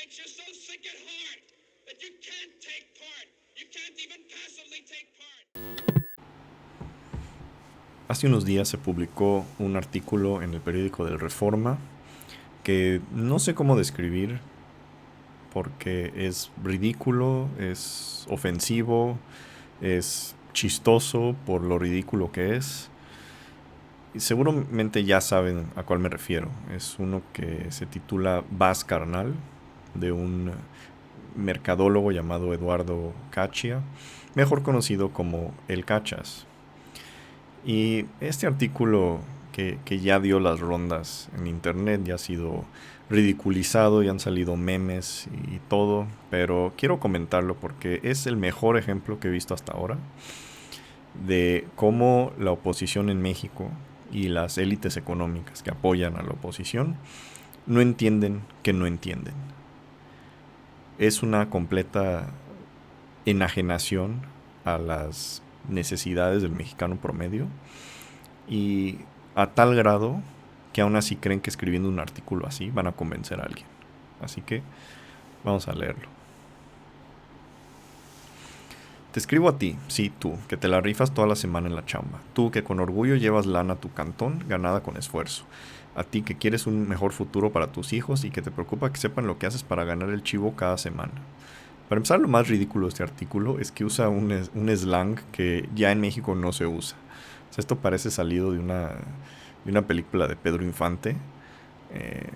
makes you so sick at heart that you can't take part. You can't even passively take part. Hace unos días se publicó un artículo en el periódico del Reforma que no sé cómo describir porque es ridículo, es ofensivo, es chistoso por lo ridículo que es. Y seguramente ya saben a cuál me refiero. Es uno que se titula Vas Carnal, de un mercadólogo llamado Eduardo Cachia, mejor conocido como El Cachas. Y este artículo que ya dio las rondas en internet, ya ha sido ridiculizado, ya han salido memes y todo, pero quiero comentarlo porque es el mejor ejemplo que he visto hasta ahora de cómo la oposición en México y las élites económicas que apoyan a la oposición no entienden que no entienden. Es una completa enajenación a las necesidades del mexicano promedio y a tal grado que aún así creen que escribiendo un artículo así van a convencer a alguien. Así que vamos a leerlo. Te escribo a ti, sí, tú, que te la rifas toda la semana en la chamba. Tú que con orgullo llevas lana a tu cantón, ganada con esfuerzo. A ti que quieres un mejor futuro para tus hijos y que te preocupa que sepan lo que haces para ganar el chivo cada semana. Para empezar, lo más ridículo de este artículo es que usa un slang que ya en México no se usa. O sea, esto parece salido de una película de Pedro Infante. Eh,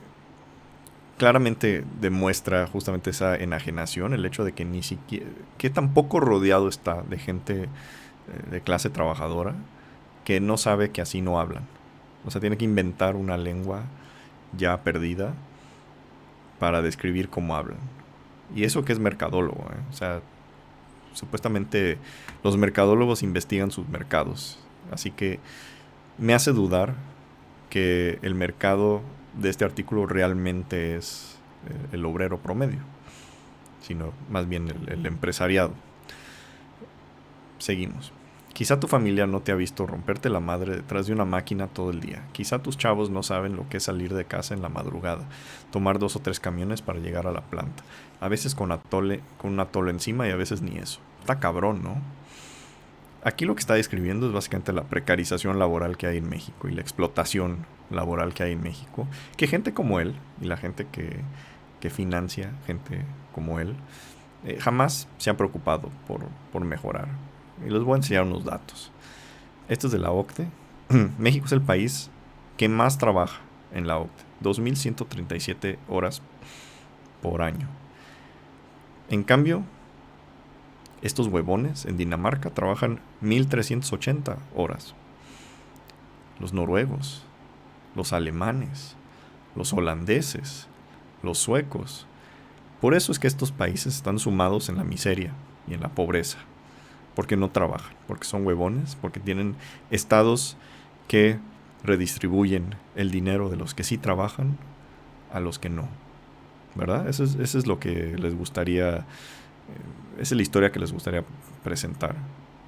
Claramente demuestra justamente esa enajenación, el hecho de que ni siquiera, que tampoco rodeado está de gente de clase trabajadora que no sabe que así no hablan. O sea, tiene que inventar una lengua ya perdida para describir cómo hablan. Y eso que es mercadólogo, ¿eh? O sea, supuestamente los mercadólogos investigan sus mercados. Así que me hace dudar que el mercado de este artículo realmente es el obrero promedio, sino más bien el empresariado. Seguimos. Quizá tu familia no te ha visto romperte la madre detrás de una máquina todo el día. Quizá tus chavos no saben lo que es salir de casa en la madrugada, tomar 2 o 3 camiones para llegar a la planta. A veces con un atole encima y a veces ni eso. Está cabrón, ¿no? Aquí lo que está describiendo es básicamente la precarización laboral que hay en México y la explotación laboral que hay en México. Que gente como él y la gente que financia gente como él jamás se han preocupado por mejorar. Y les voy a enseñar unos datos. Esto es de la OCDE. México es el país que más trabaja en la OCDE. 2.137 horas por año. En cambio, estos huevones en Dinamarca trabajan 1.380 horas. Los noruegos, los alemanes, los holandeses, los suecos. Por eso es que estos países están sumados en la miseria y en la pobreza. Porque no trabajan, porque son huevones, porque tienen estados que redistribuyen el dinero de los que sí trabajan a los que no. ¿Verdad? Eso es lo que les gustaría, esa es la historia que les gustaría presentar.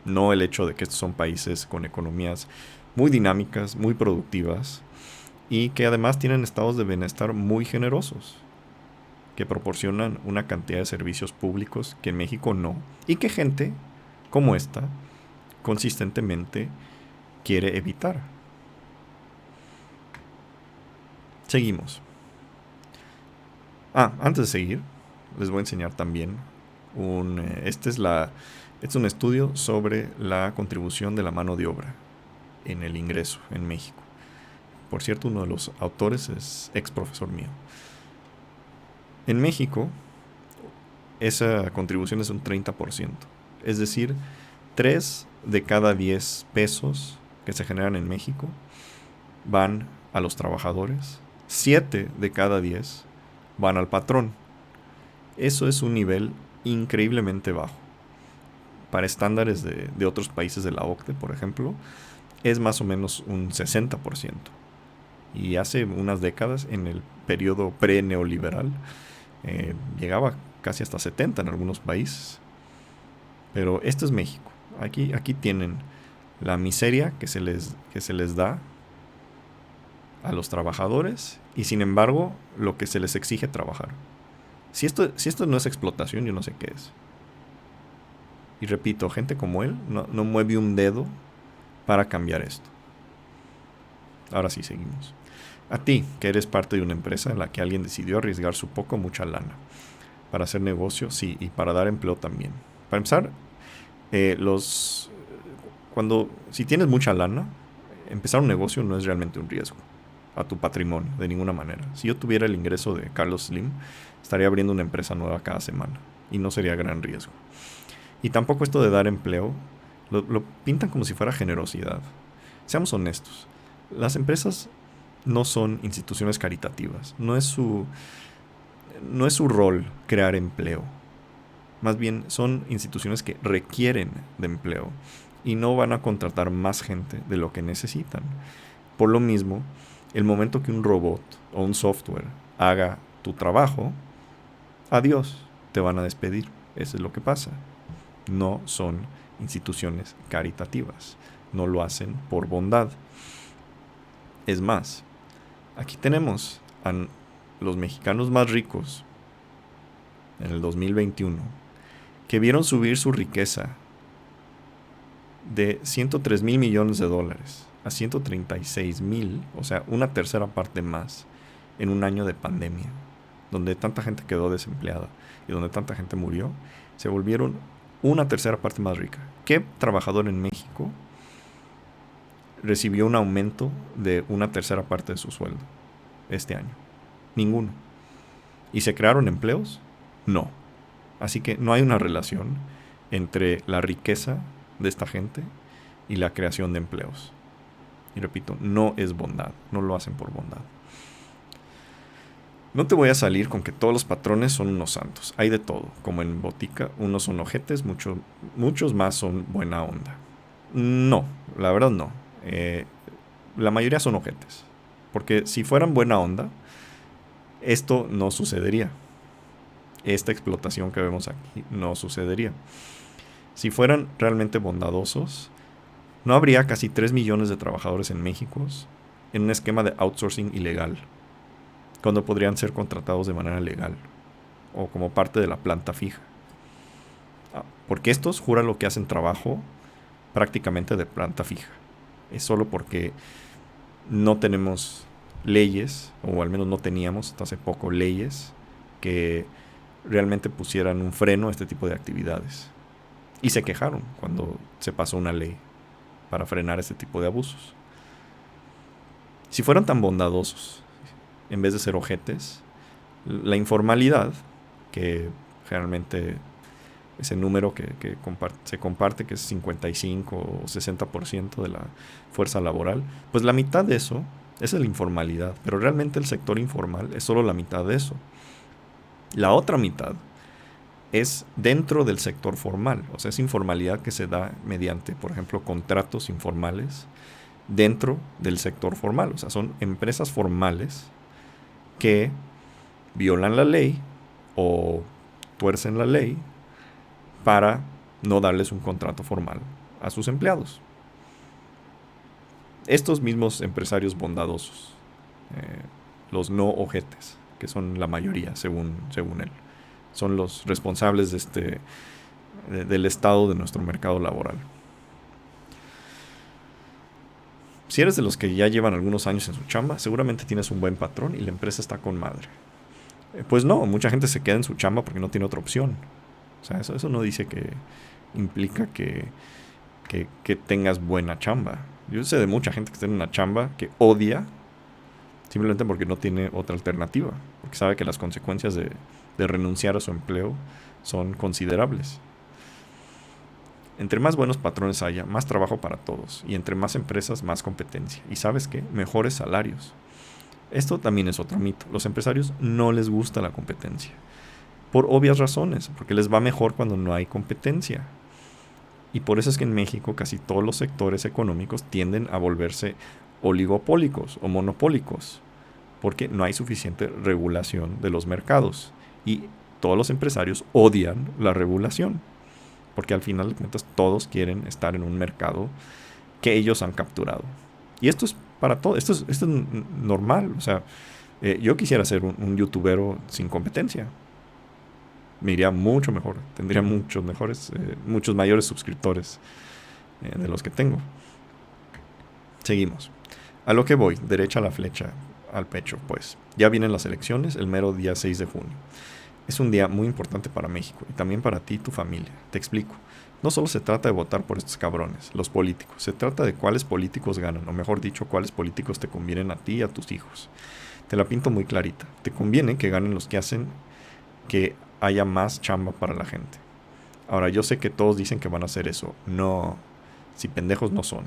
No el hecho de que estos son países con economías muy dinámicas, muy productivas y que además tienen estados de bienestar muy generosos, que proporcionan una cantidad de servicios públicos que en México no, y que gente como esta consistentemente quiere evitar. Seguimos. Antes de seguir, les voy a enseñar también este es un estudio sobre la contribución de la mano de obra en el ingreso en México. Por cierto, uno de los autores es ex profesor mío. En México, esa contribución es un 30%. Es decir, 3 de cada 10 pesos que se generan en México van a los trabajadores. 7 de cada 10 van al patrón. Eso es un nivel increíblemente bajo. Para estándares de otros países de la OCDE, por ejemplo, es más o menos un 60%. Y hace unas décadas, en el periodo pre-neoliberal, llegaba casi hasta 70 en algunos países. Pero esto es México. Aquí tienen la miseria que se les da a los trabajadores y sin embargo lo que se les exige trabajar. Si esto no es explotación, yo no sé qué es. Y repito, gente como él no mueve un dedo para cambiar esto. Ahora sí, seguimos. A ti, que eres parte de una empresa en la que alguien decidió arriesgar su poco o mucha lana para hacer negocio, sí, y para dar empleo también. Para empezar, si tienes mucha lana, empezar un negocio no es realmente un riesgo a tu patrimonio, de ninguna manera. Si yo tuviera el ingreso de Carlos Slim, estaría abriendo una empresa nueva cada semana y no sería gran riesgo. Y tampoco esto de dar empleo lo pintan como si fuera generosidad. Seamos honestos, las empresas no son instituciones caritativas, no es su rol crear empleo. Más bien son instituciones que requieren de empleo y no van a contratar más gente de lo que necesitan. Por lo mismo, el momento que un robot o un software haga tu trabajo, adiós, te van a despedir. Eso es lo que pasa. No son instituciones caritativas. No lo hacen por bondad. Es más, aquí tenemos a los mexicanos más ricos en el 2021 que vieron subir su riqueza de 103 mil millones de dólares a 136 mil, o sea, una tercera parte más en un año de pandemia, donde tanta gente quedó desempleada y donde tanta gente murió, se volvieron una tercera parte más rica. ¿Qué trabajador en México recibió un aumento de una tercera parte de su sueldo este año? Ninguno. ¿Y se crearon empleos? No. Así que no hay una relación entre la riqueza de esta gente y la creación de empleos. Y repito, no es bondad, no lo hacen por bondad. No te voy a salir con que todos los patrones son unos santos. Hay de todo, como en botica, unos son ojetes, muchos más son buena onda. No, la verdad no. La mayoría son ojetes. Porque si fueran buena onda, esto no sucedería. Esta explotación que vemos aquí no sucedería. Si fueran realmente bondadosos, no habría casi 3 millones de trabajadores en México en un esquema de outsourcing ilegal, cuando podrían ser contratados de manera legal o como parte de la planta fija. Porque estos juran lo que hacen trabajo prácticamente de planta fija. Es solo porque no tenemos leyes, o al menos no teníamos hasta hace poco leyes que realmente pusieran un freno a este tipo de actividades. Y se quejaron cuando se pasó una ley para frenar este tipo de abusos. Si fueran tan bondadosos, en vez de ser ojetes, la informalidad, que generalmente ese número que se comparte, que es 55 o 60% de la fuerza laboral, pues la mitad de eso es la informalidad, pero realmente el sector informal es solo la mitad de eso. La otra mitad es dentro del sector formal, o sea, es informalidad que se da mediante, por ejemplo, contratos informales dentro del sector formal, o sea, son empresas formales que violan la ley o tuercen la ley para no darles un contrato formal a sus empleados. Estos mismos empresarios bondadosos, los no ojetes, que son la mayoría según él, son los responsables del estado de nuestro mercado laboral. Si eres de los que ya llevan algunos años en su chamba, seguramente tienes un buen patrón y la empresa está con madre. Pues no, mucha gente se queda en su chamba porque no tiene otra opción. O sea, eso no dice que implica que tengas buena chamba. Yo sé de mucha gente que está en una chamba que odia simplemente porque no tiene otra alternativa, porque sabe que las consecuencias de renunciar a su empleo son considerables. Entre más buenos patrones haya, más trabajo para todos, y entre más empresas, más competencia. ¿Y sabes qué? Mejores salarios. Esto también es otro mito. Los empresarios no les gusta la competencia, por obvias razones, porque les va mejor cuando no hay competencia. Y por eso es que en México casi todos los sectores económicos tienden a volverse oligopólicos o monopólicos, porque no hay suficiente regulación de los mercados. Y todos los empresarios odian la regulación, porque al final de cuentas todos quieren estar en un mercado que ellos han capturado. Y esto es para todo, esto es normal. O sea, yo quisiera ser un youtubero sin competencia. me iría mucho mejor, tendría muchos mayores suscriptores de los que tengo. Seguimos. A lo que voy, derecha la flecha al pecho, pues. Ya vienen las elecciones el mero día 6 de junio. Es un día muy importante para México y también para ti y tu familia. Te explico. No solo se trata de votar por estos cabrones, los políticos. Se trata de cuáles políticos ganan, o mejor dicho, cuáles políticos te convienen a ti y a tus hijos. Te la pinto muy clarita. Te conviene que ganen los que hacen que haya más chamba para la gente. Ahora, yo sé que todos dicen que van a hacer eso. No, si pendejos no son.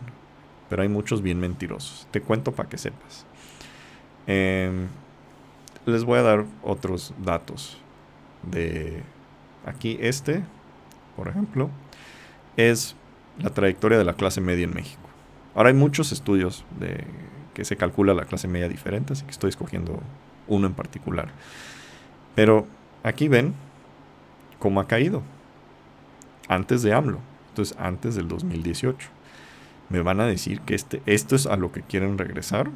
Pero hay muchos bien mentirosos. Te cuento para que sepas. Les voy a dar otros datos. De aquí por ejemplo, es la trayectoria de la clase media en México. Ahora hay muchos estudios de que se calcula la clase media diferente, así que estoy escogiendo uno en particular. Pero aquí ven cómo ha caído antes de AMLO, entonces antes del 2018. Me van a decir que esto es a lo que quieren regresar.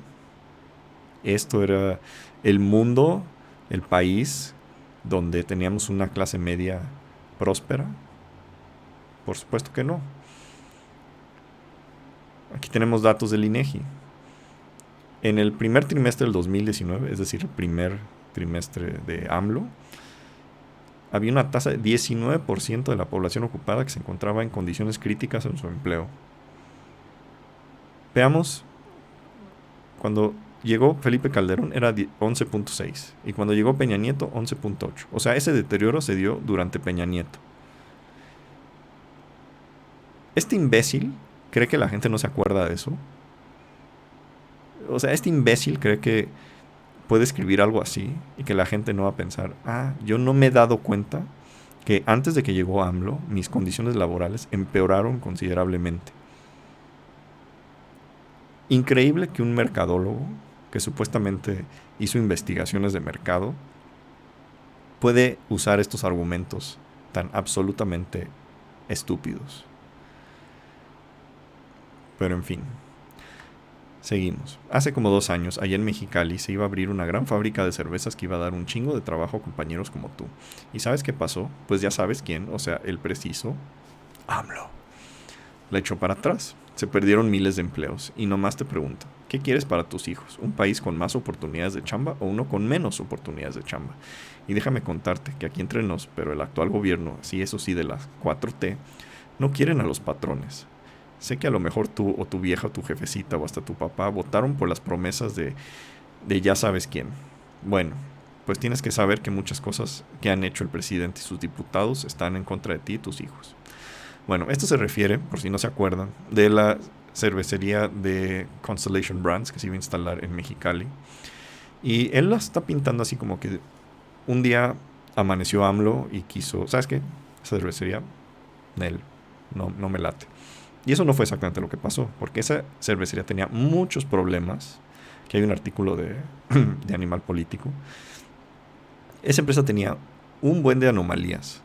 Esto era el mundo, el país donde teníamos una clase media próspera. Por supuesto que no. Aquí tenemos datos del INEGI. En el primer trimestre del 2019, es decir, el primer trimestre de AMLO, había una tasa de 19% de la población ocupada que se encontraba en condiciones críticas en su empleo. Veamos, cuando llegó Felipe Calderón era 11.6 y cuando llegó Peña Nieto 11.8. O sea, ese deterioro se dio durante Peña Nieto. Este imbécil cree que la gente no se acuerda de eso. O sea, este imbécil cree que puede escribir algo así y que la gente no va a pensar, yo no me he dado cuenta que antes de que llegó AMLO, mis condiciones laborales empeoraron considerablemente. Increíble que un mercadólogo que supuestamente hizo investigaciones de mercado puede usar estos argumentos tan absolutamente estúpidos. Pero en fin, seguimos. Hace como 2 años, allá en Mexicali, se iba a abrir una gran fábrica de cervezas que iba a dar un chingo de trabajo a compañeros como tú. ¿Y sabes qué pasó? Pues ya sabes quién, o sea, el preciso AMLO. La echó para atrás. Se perdieron miles de empleos. Y nomás te pregunto, ¿qué quieres para tus hijos? ¿Un país con más oportunidades de chamba o uno con menos oportunidades de chamba? Y déjame contarte que aquí entre nos, pero el actual gobierno, sí, eso sí, de las 4T, no quieren a los patrones. Sé que a lo mejor tú o tu vieja o tu jefecita o hasta tu papá votaron por las promesas de ya sabes quién. Bueno, pues tienes que saber que muchas cosas que han hecho el presidente y sus diputados están en contra de ti y tus hijos. Bueno, esto se refiere, por si no se acuerdan, de la cervecería de Constellation Brands que se iba a instalar en Mexicali. Y él la está pintando así como que un día amaneció AMLO y quiso, ¿sabes qué? Esa cervecería, no me late. Y eso no fue exactamente lo que pasó, porque esa cervecería tenía muchos problemas, que hay un artículo de Animal Político. Esa empresa tenía un buen de anomalías.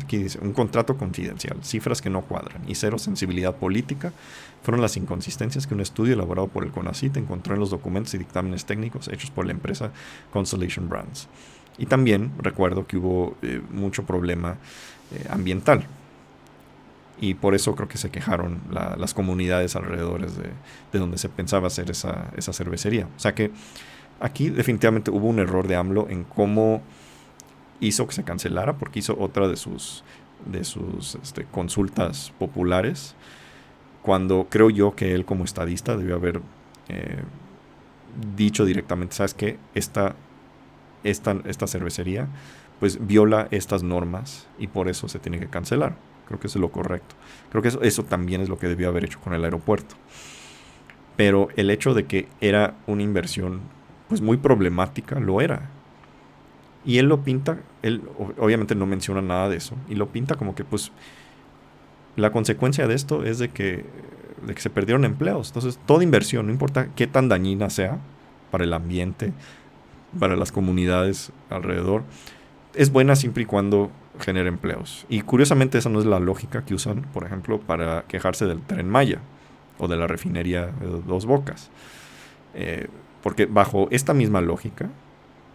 Aquí dice, un contrato confidencial, cifras que no cuadran y cero sensibilidad política fueron las inconsistencias que un estudio elaborado por el CONACYT encontró en los documentos y dictámenes técnicos hechos por la empresa Constellation Brands. Y también recuerdo que hubo mucho problema ambiental. Y por eso creo que se quejaron las comunidades alrededor de donde se pensaba hacer esa cervecería. O sea que aquí definitivamente hubo un error de AMLO en cómo hizo que se cancelara, porque hizo otra de sus consultas populares, cuando creo yo que él como estadista debió haber dicho directamente, ¿sabes qué? Esta cervecería pues viola estas normas y por eso se tiene que cancelar. Creo que eso es lo correcto. Creo que eso también es lo que debió haber hecho con el aeropuerto. Pero el hecho de que era una inversión pues muy problemática, lo era. Y él lo pinta, él obviamente no menciona nada de eso, y lo pinta como que pues la consecuencia de esto es de que se perdieron empleos. Entonces toda inversión, no importa qué tan dañina sea para el ambiente, para las comunidades alrededor, es buena siempre y cuando genere empleos. Y curiosamente esa no es la lógica que usan, por ejemplo, para quejarse del Tren Maya o de la refinería de Dos Bocas. Porque bajo esta misma lógica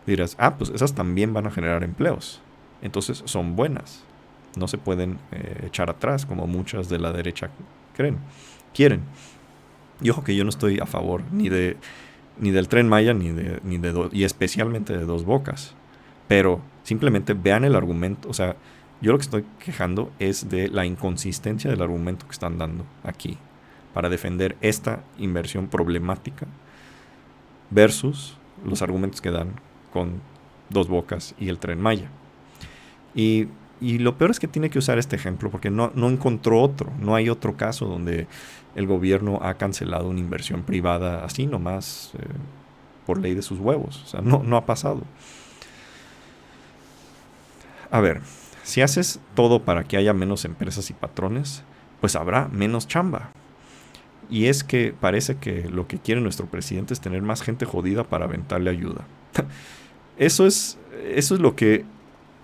dirás, pues esas también van a generar empleos. entonces son buenas. No se pueden echar atrás como muchas de la derecha quieren. Y ojo que yo no estoy a favor ni del Tren Maya y especialmente de Dos Bocas. Pero simplemente vean el argumento. O sea, yo lo que estoy quejando es de la inconsistencia del argumento que están dando aquí para defender esta inversión problemática versus los argumentos que dan con Dos Bocas y el Tren Maya. Y lo peor es que tiene que usar este ejemplo porque no encontró otro. No hay otro caso donde el gobierno ha cancelado una inversión privada así nomás por ley de sus huevos. O sea, no ha pasado. A ver, si haces todo para que haya menos empresas y patrones, pues habrá menos chamba. Y es que parece que lo que quiere nuestro presidente es tener más gente jodida para aventarle ayuda. Eso es lo que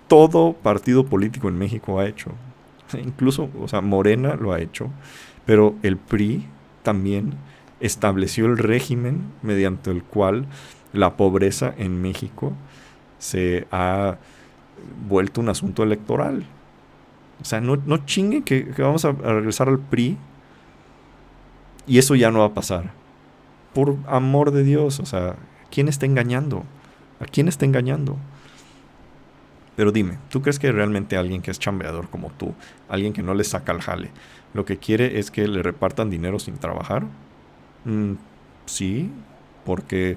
todo partido político en México ha hecho. Incluso, o sea, Morena lo ha hecho, pero el PRI también estableció el régimen mediante el cual la pobreza en México se ha vuelto un asunto electoral. O sea, no chinguen que vamos a regresar al PRI y eso ya no va a pasar. Por amor de Dios, o sea, ¿quién está engañando? ¿A quién está engañando? Pero dime, ¿tú crees que realmente alguien que es chambeador como tú, alguien que no le saca el jale, lo que quiere es que le repartan dinero sin trabajar? Sí, porque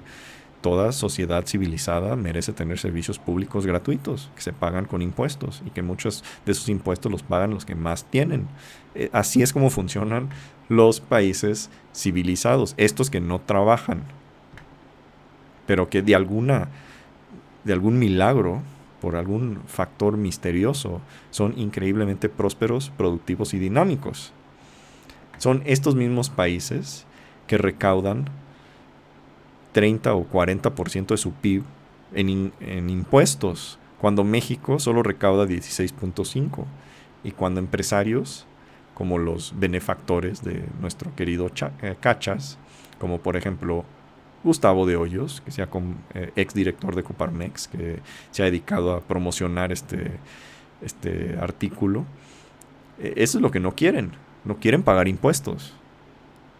toda sociedad civilizada merece tener servicios públicos gratuitos, que se pagan con impuestos y que muchos de esos impuestos los pagan los que más tienen. Así es como funcionan los países civilizados, estos que no trabajan, pero que de algún milagro, por algún factor misterioso, son increíblemente prósperos, productivos y dinámicos. Son estos mismos países que recaudan 30 o 40% de su PIB en impuestos, cuando México solo recauda 16.5%. Y cuando empresarios, como los benefactores de nuestro querido Cachas, como por ejemplo Gustavo de Hoyos, que sea exdirector de Coparmex, que se ha dedicado a promocionar este artículo, eso es lo que no quieren. No quieren pagar impuestos.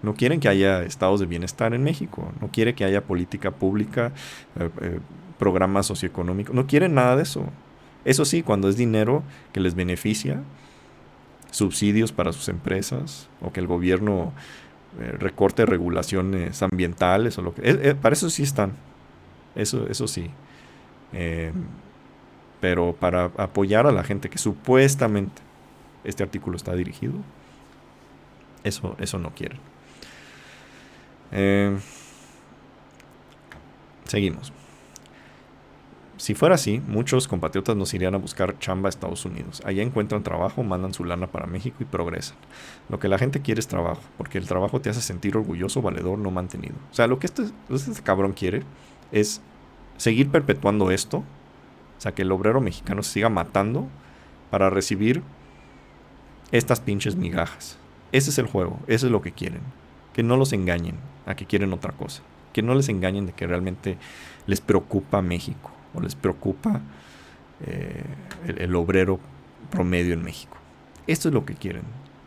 No quieren que haya estados de bienestar en México. No quieren que haya política pública, programas socioeconómicos. No quieren nada de eso. Eso sí, cuando es dinero que les beneficia, subsidios para sus empresas, o que el gobierno recorte regulaciones ambientales, o lo que para eso sí están. Eso sí. Pero para apoyar a la gente que supuestamente este artículo está dirigido, eso no quieren. Seguimos. Si fuera así, muchos compatriotas nos irían a buscar chamba a Estados Unidos. Allá encuentran trabajo, mandan su lana para México y progresan. Lo que la gente quiere es trabajo, porque el trabajo te hace sentir orgulloso, valedor, no mantenido. O sea, lo que este cabrón quiere es seguir perpetuando esto. O sea, que el obrero mexicano se siga matando para recibir estas pinches migajas. Ese es el juego, eso es lo que quieren. Que no los engañen a que quieren otra cosa. Que no les engañen de que realmente les preocupa México o les preocupa el obrero promedio en México. Esto es lo que quieren,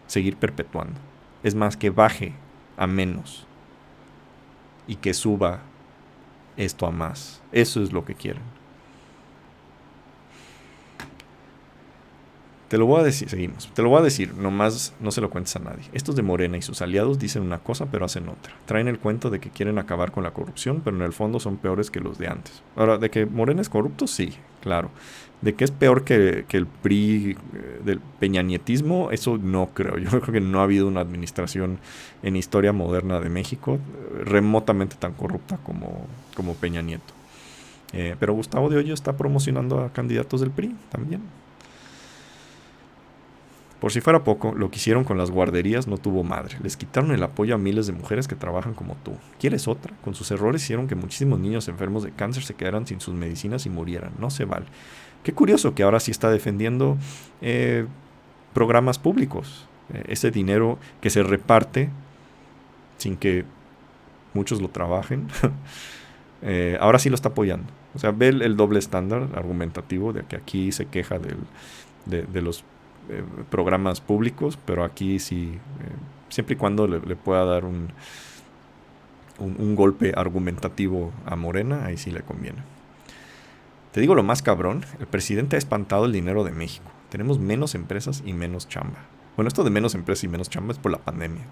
seguir perpetuando. Es más, que baje a menos y que suba esto a más. Eso es lo que quieren. Te lo voy a decir, seguimos. Te lo voy a decir, nomás no se lo cuentes a nadie. Estos de Morena y sus aliados dicen una cosa pero hacen otra. Traen el cuento de que quieren acabar con la corrupción, pero en el fondo son peores que los de antes. Ahora, ¿de que Morena es corrupto? Sí, claro. ¿De que es peor que el PRI del peñanietismo? Eso no creo. Yo creo que no ha habido una administración en historia moderna de México remotamente tan corrupta como Peña Nieto. Pero Gustavo de Hoyos está promocionando a candidatos del PRI también. Por si fuera poco, lo que hicieron con las guarderías no tuvo madre. Les quitaron el apoyo a miles de mujeres que trabajan como tú. ¿Quieres otra? Con sus errores hicieron que muchísimos niños enfermos de cáncer se quedaran sin sus medicinas y murieran. No se vale. Qué curioso que ahora sí está defendiendo programas públicos. Ese dinero que se reparte sin que muchos lo trabajen. ahora sí lo está apoyando. O sea, ve el doble estándar argumentativo de que aquí se queja de los programas públicos, pero aquí sí, siempre y cuando le pueda dar un golpe argumentativo a Morena, ahí sí le conviene. Te digo lo más cabrón, el presidente ha espantado el dinero de México. Tenemos menos empresas y menos chamba. Bueno, esto de menos empresas y menos chamba es por la pandemia.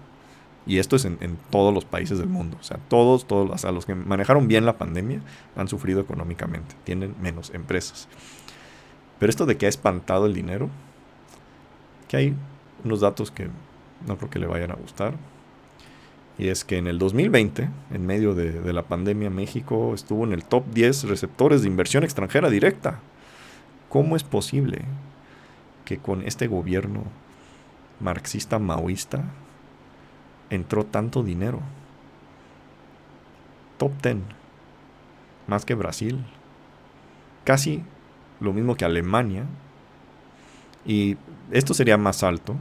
Y esto es en todos los países del mundo. O sea, todos, o sea, los que manejaron bien la pandemia han sufrido económicamente. Tienen menos empresas. Pero esto de que ha espantado el dinero, que hay unos datos que no creo que le vayan a gustar. Y es que en el 2020, en medio de la pandemia, México estuvo en el top 10 receptores de inversión extranjera directa. ¿Cómo es posible que con este gobierno marxista-maoísta entró tanto dinero? Top 10. Más que Brasil. Casi lo mismo que Alemania. Y esto sería más alto,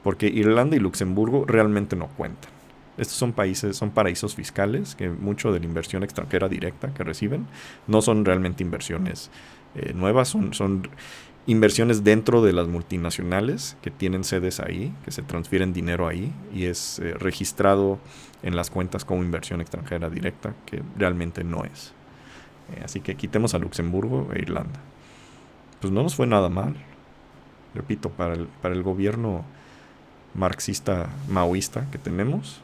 porque Irlanda y Luxemburgo realmente no cuentan. Estos son países, son paraísos fiscales, que mucho de la inversión extranjera directa que reciben no son realmente inversiones nuevas, son inversiones dentro de las multinacionales que tienen sedes ahí, que se transfieren dinero ahí y es registrado en las cuentas como inversión extranjera directa, que realmente no es. Así que quitemos a Luxemburgo e Irlanda. Pues no nos fue nada mal. Repito, para el gobierno marxista-maoísta que tenemos.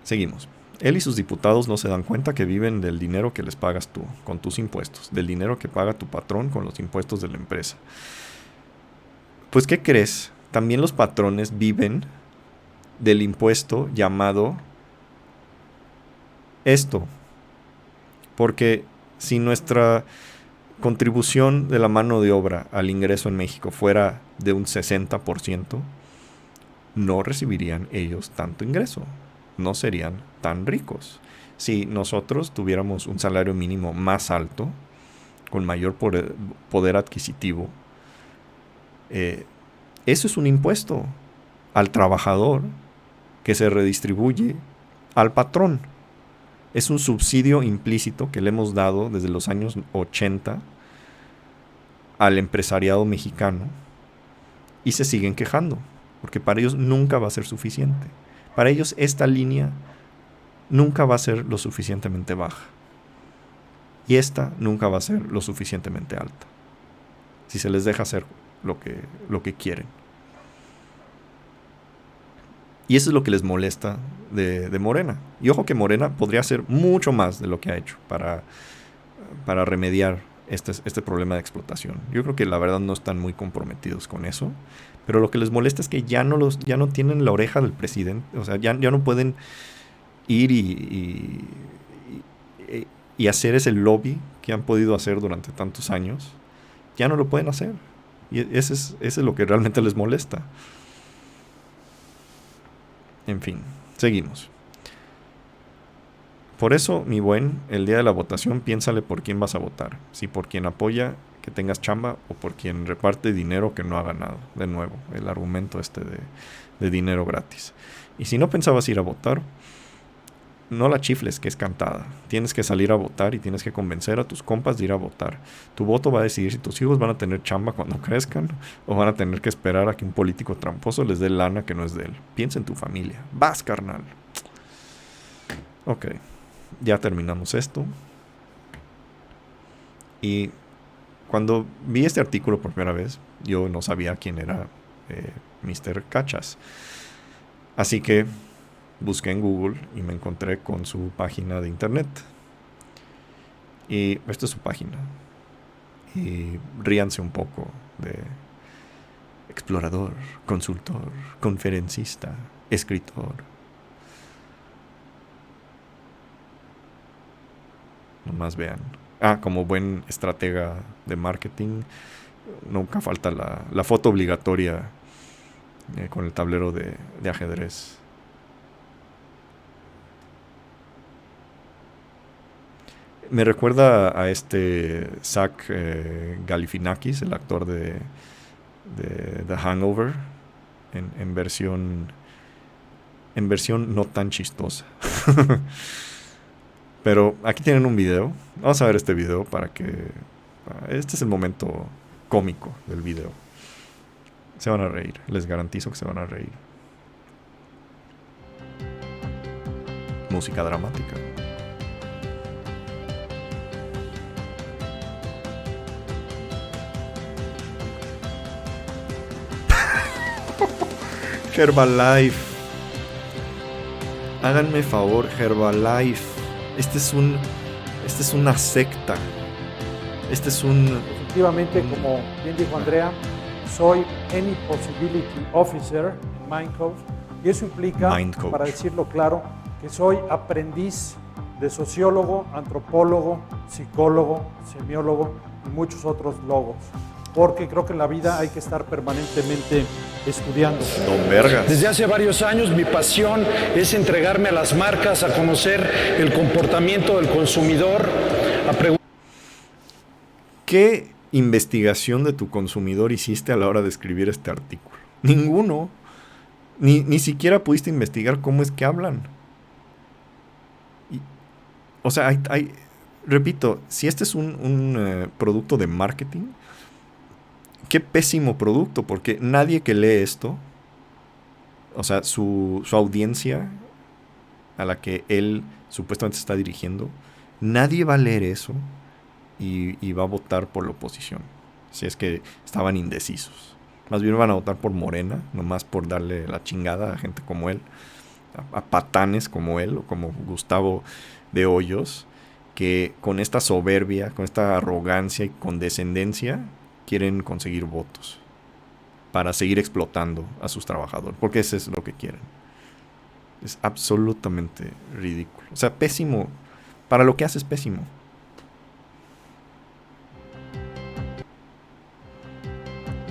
Seguimos. Él y sus diputados no se dan cuenta que viven del dinero que les pagas tú, con tus impuestos, del dinero que paga tu patrón con los impuestos de la empresa. Pues, ¿qué crees? También los patrones viven del impuesto llamado esto. Porque si nuestra contribución de la mano de obra al ingreso en México fuera de un 60%, no recibirían ellos tanto ingreso. No serían tan ricos. Si nosotros tuviéramos un salario mínimo más alto, con mayor poder adquisitivo, eso es un impuesto al trabajador que se redistribuye al patrón. Es un subsidio implícito que le hemos dado desde los años 80 al empresariado mexicano y se siguen quejando, porque para ellos nunca va a ser suficiente. Para ellos esta línea nunca va a ser lo suficientemente baja. Y esta nunca va a ser lo suficientemente alta. Si se les deja hacer lo que quieren. Y eso es lo que les molesta de Morena. Y ojo que Morena podría hacer mucho más de lo que ha hecho para remediar este problema de explotación. Yo creo que la verdad no están muy comprometidos con eso. Pero lo que les molesta es que ya no tienen la oreja del presidente. O sea, ya no pueden ir y hacer ese lobby que han podido hacer durante tantos años. Ya no lo pueden hacer. Y ese es lo que realmente les molesta. En fin, seguimos. Por eso, mi buen, el día de la votación piénsale por quién vas a votar. Si por quien apoya que tengas chamba o por quien reparte dinero que no ha ganado. De nuevo, el argumento de dinero gratis. Y si no pensabas ir a votar, no la chifles, que es cantada. Tienes que salir a votar y tienes que convencer a tus compas de ir a votar. Tu voto va a decidir si tus hijos van a tener chamba cuando crezcan o van a tener que esperar a que un político tramposo les dé lana que no es de él. Piensa en tu familia. Vas, carnal. Ok, ya terminamos esto. Y cuando vi este artículo por primera vez, yo no sabía quién era Mr. Cachas. Así que busqué en Google y me encontré con su página de internet. Y esta es su página. Y ríanse un poco de explorador, consultor, conferencista, escritor. Nomás vean. Como buen estratega de marketing, nunca falta la foto obligatoria con el tablero de ajedrez. Me recuerda a este Zach Galifianakis, el actor de The Hangover, en versión no tan chistosa. Pero aquí tienen un video. Vamos a ver este video para que... Este es el momento cómico del video. Se van a reír, les garantizo que se van a reír. Música dramática. Herbalife. Háganme favor, Herbalife. Este es una secta. Este es un... Efectivamente, como bien dijo Andrea, soy Any Possibility Officer en Mindcoach, y eso implica, para decirlo claro, que soy aprendiz de sociólogo, antropólogo, psicólogo, semiólogo y muchos otros logos. Porque creo que en la vida hay que estar permanentemente estudiando. Don Vergas. Desde hace varios años mi pasión es entregarme a las marcas, a conocer el comportamiento del consumidor, a preguntar... ¿Qué investigación de tu consumidor hiciste a la hora de escribir este artículo? Ninguno. Ni siquiera pudiste investigar cómo es que hablan. O sea, repito, si este es un producto de marketing, qué pésimo producto, porque nadie que lee esto, o sea, su audiencia a la que él supuestamente se está dirigiendo, nadie va a leer eso y va a votar por la oposición, si es que estaban indecisos. Más bien van a votar por Morena, nomás por darle la chingada a gente como él, a patanes como él, o como Gustavo de Hoyos, que con esta soberbia, con esta arrogancia y condescendencia quieren conseguir votos para seguir explotando a sus trabajadores, porque eso es lo que quieren. Es absolutamente ridículo. O sea, pésimo. Para lo que hace es pésimo.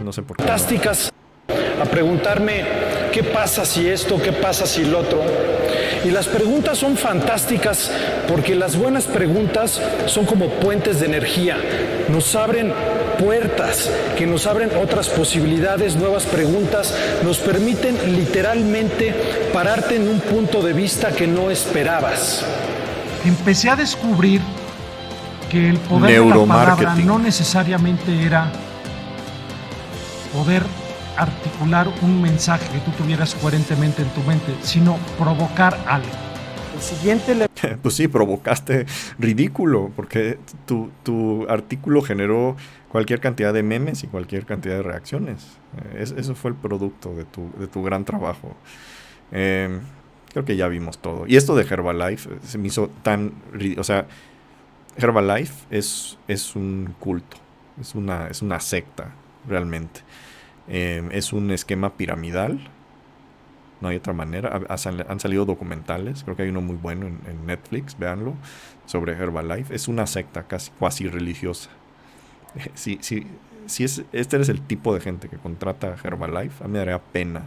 No sé por qué. Fantásticas, a preguntarme qué pasa si esto, qué pasa si lo otro. Y las preguntas son fantásticas porque las buenas preguntas son como puentes de energía. Nos abren puertas, que nos abren otras posibilidades, nuevas preguntas, nos permiten literalmente pararte en un punto de vista que no esperabas. Empecé a descubrir que el poder de la palabra no necesariamente era poder articular un mensaje que tú tuvieras coherentemente en tu mente, sino provocar algo. El siguiente pues sí, provocaste ridículo, porque tu artículo generó cualquier cantidad de memes y cualquier cantidad de reacciones. Eso fue el producto de tu gran trabajo. Creo que ya vimos todo. Y esto de Herbalife se me hizo tan... O sea, Herbalife es un culto, es una secta, realmente. Es un esquema piramidal. No hay otra manera. Han salido documentales. Creo que hay uno muy bueno en Netflix. Véanlo. Sobre Herbalife. Es una secta casi cuasi religiosa. Si este es el tipo de gente que contrata a Herbalife, a mí me daría pena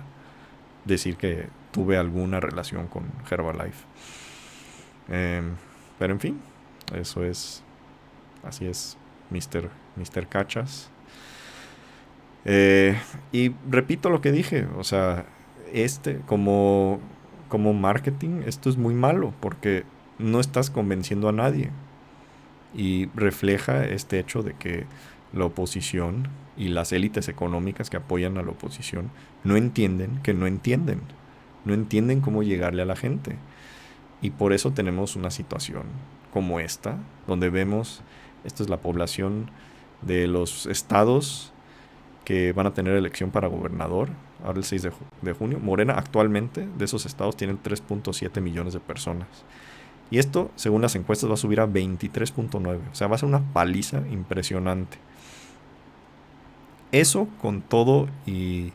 decir que tuve alguna relación con Herbalife. Pero en fin. Eso es. Así es. Mr. Cachas. Y repito lo que dije, o sea, como marketing, esto es muy malo porque no estás convenciendo a nadie y refleja este hecho de que la oposición y las élites económicas que apoyan a la oposición no entienden cómo llegarle a la gente, y por eso tenemos una situación como esta, donde vemos, esto es la población de los estados que van a tener elección para gobernador, ahora el 6 de junio. Morena actualmente de esos estados tienen 3.7 millones de personas. Y esto, según las encuestas, va a subir a 23.9. O sea, va a ser una paliza impresionante. Eso con todo y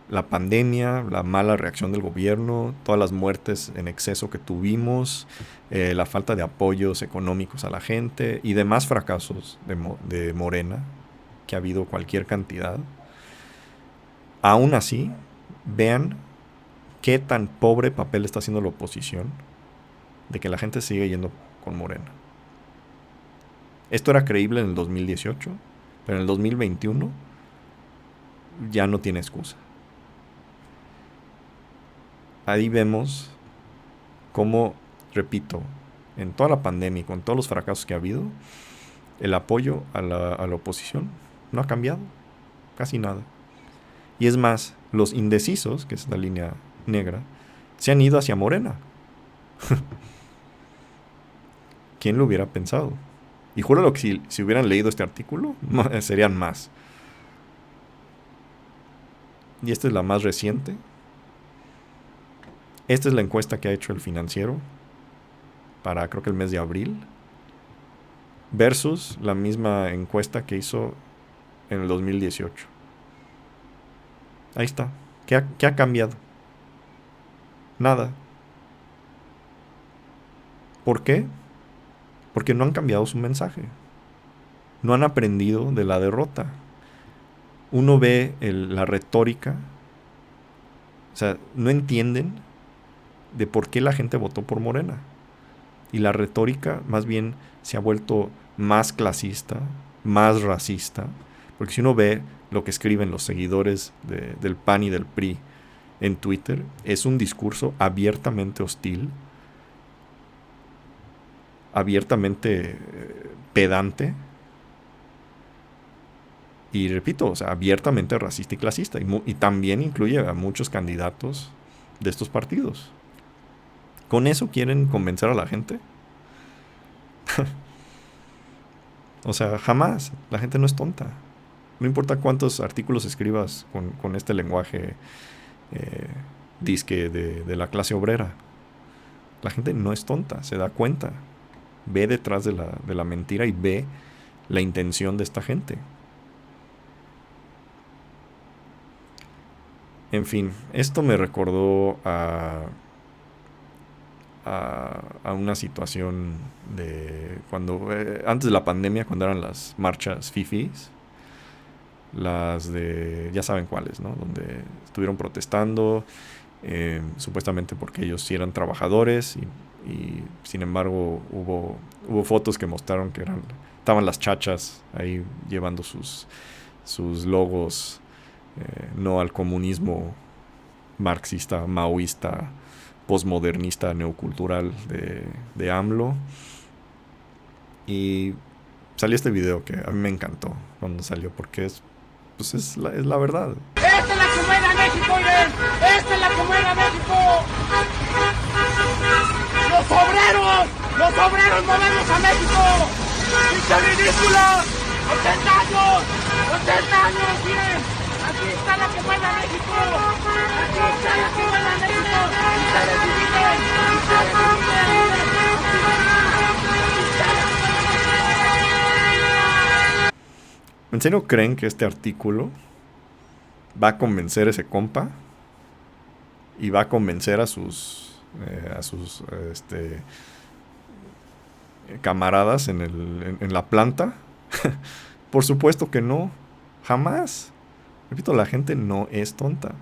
la pandemia, la mala reacción del gobierno, todas las muertes en exceso que tuvimos, la falta de apoyos económicos a la gente y demás fracasos de Morena, que ha habido cualquier cantidad. Aún así, vean qué tan pobre papel está haciendo la oposición de que la gente sigue yendo con Morena. Esto era creíble en el 2018, pero en el 2021 ya no tiene excusa. Ahí vemos cómo repito, en toda la pandemia y con todos los fracasos que ha habido, el apoyo a la oposición no ha cambiado, casi nada. Y es más, los indecisos, que es la línea negra, se han ido hacia Morena. ¿Quién lo hubiera pensado? Y juro que si hubieran leído este artículo, serían más. Y esta es la más reciente. Esta es la encuesta que ha hecho El Financiero para creo que el mes de abril, versus la misma encuesta que hizo en el 2018. Ahí está. ¿Qué ha cambiado? Nada. ¿Por qué? Porque no han cambiado su mensaje. No han aprendido de la derrota. Uno ve la retórica. O sea, no entienden de por qué la gente votó por Morena. Y la retórica más bien se ha vuelto más clasista, más racista. Porque si uno ve lo que escriben los seguidores del PAN y del PRI en Twitter, es un discurso abiertamente hostil, abiertamente pedante y, repito, o sea, abiertamente racista y clasista. Y también incluye a muchos candidatos de estos partidos. ¿Con eso quieren convencer a la gente? O sea, jamás. La gente no es tonta. No importa cuántos artículos escribas con este lenguaje disque de la clase obrera. La gente no es tonta, se da cuenta. Ve detrás de la mentira y ve la intención de esta gente. En fin, esto me recordó a una situación de cuando antes de la pandemia, cuando eran las marchas fifís, las de, ya saben cuáles, ¿no? Donde estuvieron protestando, supuestamente porque ellos sí eran trabajadores y sin embargo hubo fotos que mostraron que estaban las chachas ahí llevando sus logos, no al comunismo marxista, maoísta, posmodernista, neocultural de AMLO. Y salió este video que a mí me encantó cuando salió, porque es la verdad. ¡Esta es la que mueve a México, Irene! ¡Esta es la que mueve a México! ¡Los obreros movemos a México! ¡Qué ridículo! ¡80 años, miren! ¡Aquí está la que mueve a México! ¡Aquí está la que mueve a México! ¡Ustedes dividen! ¿En serio creen que este artículo va a convencer a ese compa? Y va a convencer a sus camaradas en la planta. Por supuesto que no. Jamás. Repito, la gente no es tonta.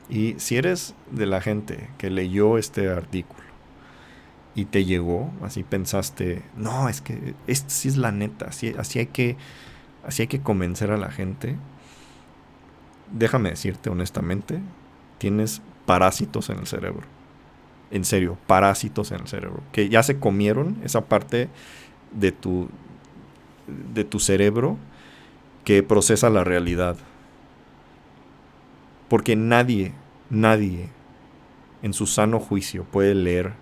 Y si eres de la gente que leyó este artículo y te llegó, así pensaste, no, es que esta sí es la neta, así hay que convencer a la gente. Déjame decirte honestamente, tienes parásitos en el cerebro. En serio, parásitos en el cerebro. Que ya se comieron esa parte de tu cerebro que procesa la realidad. Porque nadie en su sano juicio puede leer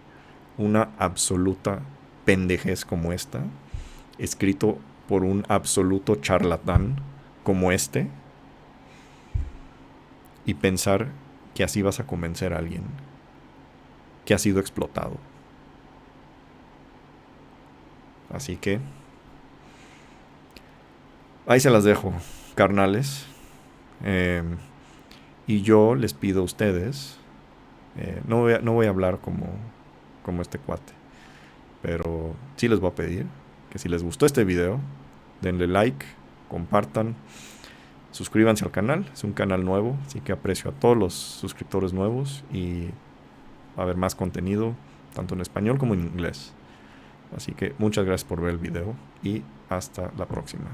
una absoluta pendejez como esta, escrito por un absoluto charlatán como este, y pensar que así vas a convencer a alguien que ha sido explotado. Así que ahí se las dejo, carnales. Y yo les pido a ustedes, no voy a hablar como este cuate, pero sí les voy a pedir que si les gustó este video, denle like, compartan, suscríbanse al canal. Es un canal nuevo, así que aprecio a todos los suscriptores nuevos y va a haber más contenido, tanto en español como en inglés. Así que muchas gracias por ver el video y hasta la próxima.